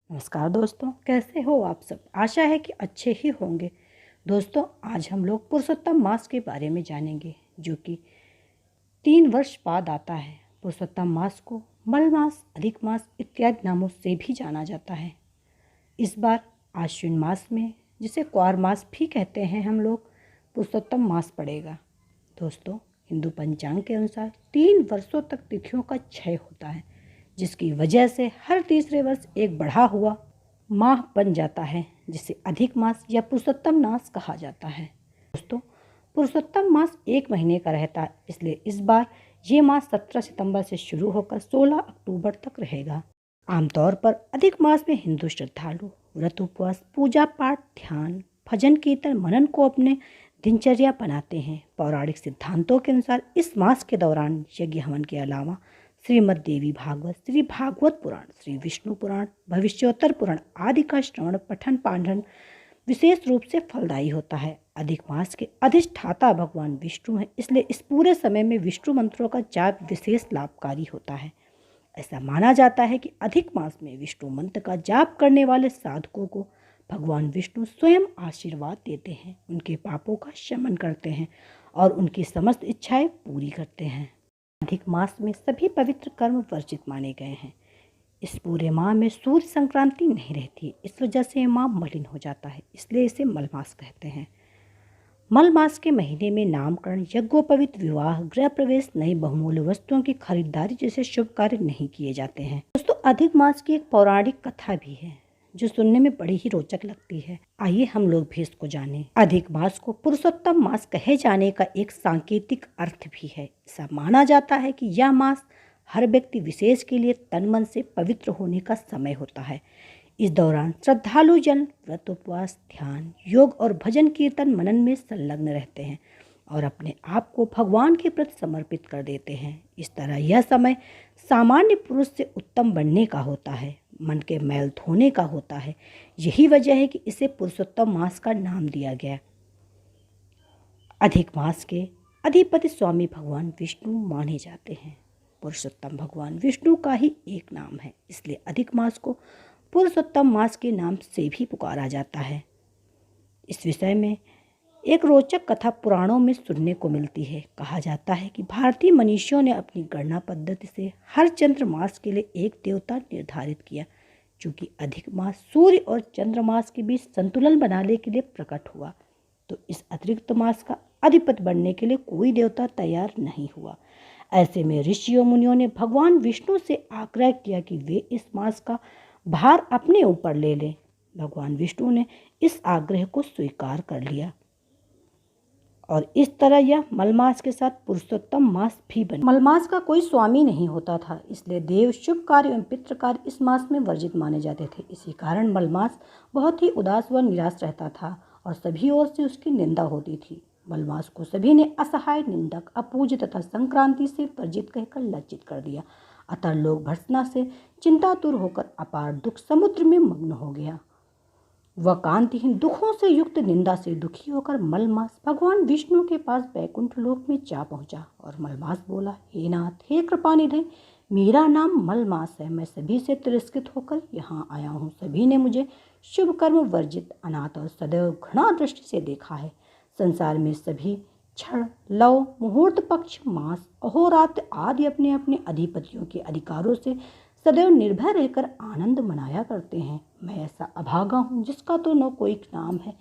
नमस्कार दोस्तों, कैसे हो आप सब। आशा है कि अच्छे ही होंगे। दोस्तों, आज हम लोग पुरुषोत्तम मास के बारे में जानेंगे, जो कि 3 वर्ष बाद आता है। पुरुषोत्तम मास को मल मास, अधिक मास इत्यादि नामों से भी जाना जाता है। इस बार आश्विन मास में, जिसे क्वार मास भी कहते हैं हम लोग, पुरुषोत्तम मास पड़ेगा। दोस्तों, हिंदू पंचांग के अनुसार 3 वर्षों तक तिथियों का क्षय होता है, जिसकी वजह से हर तीसरे वर्ष एक बढ़ा हुआ माह बन जाता है, जिसे अधिक मास या पुरुषोत्तम मास कहा जाता है। दोस्तों, पुरुषोत्तम मास 1 महीने का रहता है, इसलिए इस बार ये मास 17 सितंबर से शुरू होकर 16 अक्टूबर तक रहेगा। आमतौर पर अधिक मास में हिंदू श्रद्धालु व्रत, उपवास, पूजा पाठ, ध्यान, भजन, कीर्तन, मनन को अपने दिनचर्या बनाते हैं। पौराणिक सिद्धांतों के अनुसार इस मास के दौरान यज्ञ हवन के अलावा श्रीमद् देवी भागवत, श्री भागवत पुराण, श्री विष्णु पुराण, भविष्योत्तर पुराण आदि का श्रवण, पठन, पाठन विशेष रूप से फलदायी होता है। अधिक मास के अधिष्ठाता भगवान विष्णु हैं, इसलिए इस पूरे समय में विष्णु मंत्रों का जाप विशेष लाभकारी होता है। ऐसा माना जाता है कि अधिक मास में विष्णु मंत्र का जाप करने वाले साधकों को भगवान विष्णु स्वयं आशीर्वाद देते हैं, उनके पापों का शमन करते हैं और उनकी समस्त इच्छाएं पूरी करते हैं। अधिक मास में सभी पवित्र कर्म वर्जित माने गए हैं। इस पूरे माह में सूर्य संक्रांति नहीं रहती, इस वजह से माह मलिन हो जाता है, इसलिए इसे मलमास कहते हैं। मल मास के महीने में नामकरण, यज्ञोपवीत, विवाह, गृह प्रवेश, नई बहुमूल्य वस्तुओं की खरीदारी जैसे शुभ कार्य नहीं किए जाते हैं। दोस्तों, अधिक मास की एक पौराणिक कथा भी है, जो सुनने में बड़ी ही रोचक लगती है। आइए हम लोग भी इसको जानें। अधिक मास को पुरुषोत्तम मास कहे जाने का एक सांकेतिक अर्थ भी है। ऐसा माना जाता है कि यह मास हर व्यक्ति विशेष के लिए तन मन से पवित्र होने का समय होता है। इस दौरान श्रद्धालु जन व्रत, उपवास, ध्यान, योग और भजन, कीर्तन, मनन में संलग्न रहते हैं और अपने आप को भगवान के प्रति समर्पित कर देते हैं। इस तरह यह समय सामान्य पुरुष से उत्तम बनने का होता है, मन के मैल धोने का होता है। यही वजह है कि इसे पुरुषोत्तम मास का नाम दिया गया। अधिक मास के अधिपति स्वामी भगवान विष्णु माने जाते हैं। पुरुषोत्तम भगवान विष्णु का ही एक नाम है, इसलिए अधिक मास को पुरुषोत्तम मास के नाम से भी पुकारा जाता है। इस विषय में एक रोचक कथा पुराणों में सुनने को मिलती है। कहा जाता है कि भारतीय मनीषियों ने अपनी गणना पद्धति से हर चंद्र मास के लिए एक देवता निर्धारित किया। चूँकि अधिक मास सूर्य और चंद्रमास के बीच संतुलन बनाने के लिए प्रकट हुआ, तो इस अतिरिक्त मास का अधिपति बनने के लिए कोई देवता तैयार नहीं हुआ। ऐसे में ऋषियों मुनियों ने भगवान विष्णु से आग्रह किया कि वे इस मास का भार अपने ऊपर ले लें। भगवान विष्णु ने इस आग्रह को स्वीकार कर लिया और इस तरह यह मलमास के साथ पुरुषोत्तम मास भी बना। मलमास का कोई स्वामी नहीं होता था, इसलिए देव, शुभ कार्य एवं पितृ कार्य इस मास में वर्जित माने जाते थे। इसी कारण मलमास बहुत ही उदास व निराश रहता था और सभी ओर से उसकी निंदा होती थी। मलमास को सभी ने असहाय, निंदक, अपूज्य तथा संक्रांति से वर्जित कहकर लज्जित कर दिया। अतः लोग भर्त्सना से चिंतातुर होकर अपार दुख समुद्र में मग्न हो गया। वह कांतिहीन, दुखों से युक्त, निंदा से दुखी होकर मलमास भगवान विष्णु के पास बैकुंठ लोक में जा पहुंचा और मलमास बोला, हे नाथ, हे कृपानिधि, मेरा नाम मलमास है। मैं सभी से तिरस्कृत होकर यहाँ आया हूँ। सभी ने मुझे शुभ कर्म वर्जित, अनाथ और सदैव घृणा दृष्टि से देखा है। संसार में सभी क्षण, लव, मुहूर्त, पक्ष, मास, अहोरात्र आदि अपने अपने अधिपतियों के अधिकारों से सदैव निर्भय रहकर आनंद मनाया करते हैं। मैं ऐसा अभागा हूँ जिसका तो न कोई नाम है,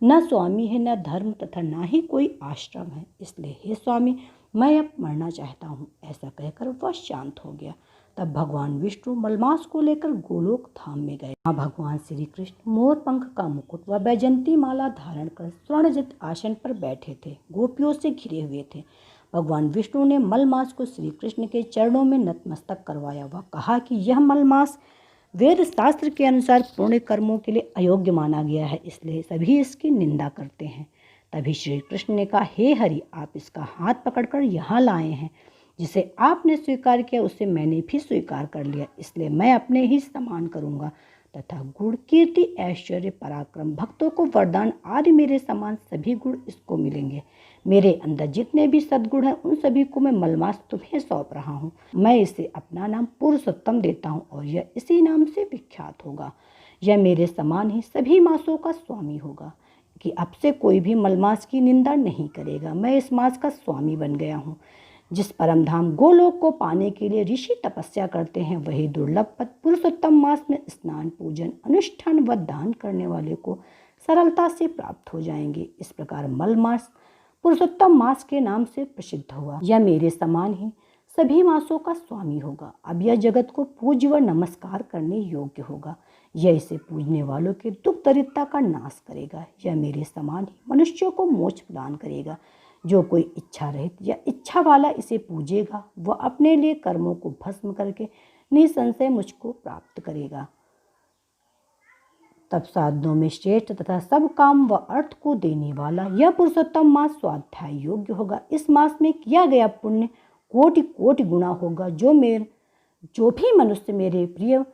न स्वामी है, न धर्म तथा न ही कोई आश्रम है। इसलिए हे स्वामी, मैं अब मरना चाहता हूँ। ऐसा कहकर वह शांत हो गया। तब भगवान विष्णु मलमास को लेकर गोलोक धाम में गए। वहाँ भगवान श्री कृष्ण मोर पंख का मुकुट व वैजंती माला धारण कर स्वर्णजित आसन पर बैठे थे, गोपियों से घिरे हुए थे। भगवान विष्णु ने मलमास को श्री कृष्ण के चरणों में नतमस्तक करवाया। वह कहा कि यह मलमास वेद शास्त्र के अनुसार पुण्य कर्मों के लिए अयोग्य माना गया है, इसलिए सभी इसकी निंदा करते हैं। तभी श्री कृष्ण ने कहा, हे हरि, आप इसका हाथ पकड़कर यहाँ लाए हैं। जिसे आपने स्वीकार किया उसे मैंने भी स्वीकार कर लिया, इसलिए मैं अपने ही समान करूँगा। तथा गुण, कीर्ति, ऐश्वर्य, पराक्रम, भक्तों को वरदान आदि मेरे समान सभी गुण इसको मिलेंगे। मेरे अंदर जितने भी सद्गुण हैं उन सभी को मैं मलमास तुम्हें सौंप रहा हूँ। मैं इसे अपना नाम पुरुषोत्तम देता हूँ और यह इसी नाम से विख्यात होगा। यह मेरे समान ही सभी मासों का स्वामी होगा कि अब से कोई भी मलमास की निंदा नहीं करेगा। मैं इस मास का स्वामी बन गया हूँ। जिस परम धाम गोलोक को पाने के लिए ऋषि तपस्या करते हैं, वही दुर्लभ पद पुरुषोत्तम मास में स्नान, पूजन, अनुष्ठान व दान करने वाले को सरलता से प्राप्त हो जाएंगे। इस प्रकार मल मास पुरुषोत्तम मास के नाम से प्रसिद्ध हुआ। यह मेरे समान ही सभी मासों का स्वामी होगा। अब यह जगत को पूज्य व नमस्कार करने योग्य होगा। यह इसे पूजने वालों के दुख दरिद्रता का नाश करेगा। यह मेरे समान ही मनुष्यों को मोक्ष प्रदान करेगा। जो कोई इच्छा रहित या इच्छा वाला इसे पूजेगा वह अपने लिए कर्मों को भस्म करके निसंशय मुझको प्राप्त करेगा। तब साधनों में श्रेष्ठ तथा सब काम व अर्थ को देने वाला यह पुरुषोत्तम मास स्वाध्याय योग्य होगा। इस मास में किया गया पुण्य कोटि कोटि गुना होगा। जो भी मनुष्य मेरे प्रिय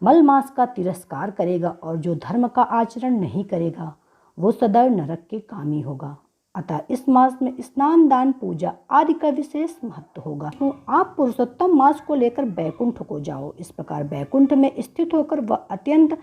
मल मास का तिरस्कार करेगा और जो धर्म का आचरण नहीं करेगा वो सदैव नरक के कामी होगा। अतः इस मास में स्नान, दान, पूजा आदि का विशेष महत्व होगा। तो आप पुरुषोत्तम मास को लेकर बैकुंठ को जाओ। इस प्रकार बैकुंठ में स्थित होकर वह अत्यंत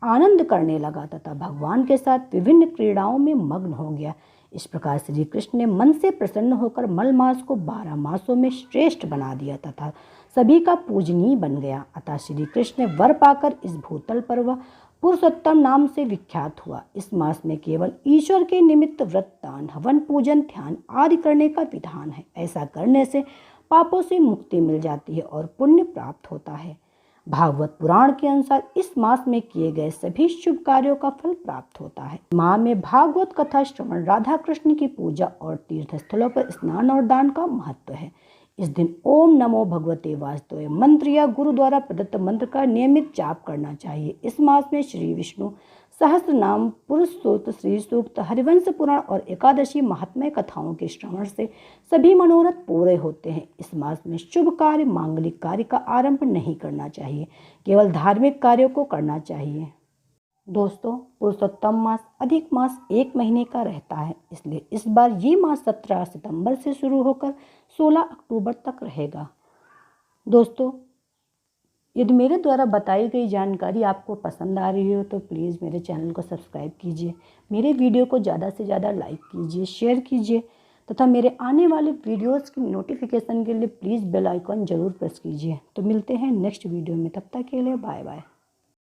आनंद करने लगा तथा भगवान के साथ विभिन्न क्रीड़ाओं में मग्न हो गया। इस प्रकार श्री कृष्ण ने मन से प्रसन्न होकर मल मास को 12 मासों में श्रेष्ठ बना दिया तथा सभी का पूजनीय बन गया। अतः श्री कृष्ण ने वर पाकर इस भूतल पर वह पुरुषोत्तम नाम से विख्यात हुआ। इस मास में केवल ईश्वर के निमित्त व्रत, दान, हवन, पूजन, ध्यान आदि करने का विधान है। ऐसा करने से पापों से मुक्ति मिल जाती है और पुण्य प्राप्त होता है। भागवत पुराण के अनुसार इस मास में किए गए सभी शुभ कार्यों का फल प्राप्त होता है। माह में भागवत कथा श्रवण, राधा कृष्ण की पूजा और तीर्थ स्थलों पर स्नान और दान का महत्व है। इस दिन ओम नमो भगवते वासुदेवाय मंत्र या गुरु द्वारा प्रदत्त मंत्र का नियमित जाप करना चाहिए। इस मास में श्री विष्णु सहस्त्र नाम, पुरुष सूक्त, श्री सूक्त, हरिवंश पुराण और एकादशी महात्म्य कथाओं के श्रवण से सभी मनोरथ पूरे होते हैं। इस मास में शुभ कार्य, मांगलिक कार्य का आरंभ नहीं करना चाहिए, केवल धार्मिक कार्यों को करना चाहिए। दोस्तों, पुरुषोत्तम मास अधिक मास 1 महीने का रहता है, इसलिए इस बार ये मास 17 सितंबर से शुरू होकर 16 अक्टूबर तक रहेगा। दोस्तों, यदि मेरे द्वारा बताई गई जानकारी आपको पसंद आ रही हो तो प्लीज़ मेरे चैनल को सब्सक्राइब कीजिए, मेरे वीडियो को ज़्यादा से ज़्यादा लाइक कीजिए, शेयर कीजिए तथा मेरे आने वाले वीडियोस की नोटिफिकेशन के लिए प्लीज़ बेल आइकॉन ज़रूर प्रेस कीजिए। तो मिलते हैं नेक्स्ट वीडियो में, तब तक के लिए बाय बाय।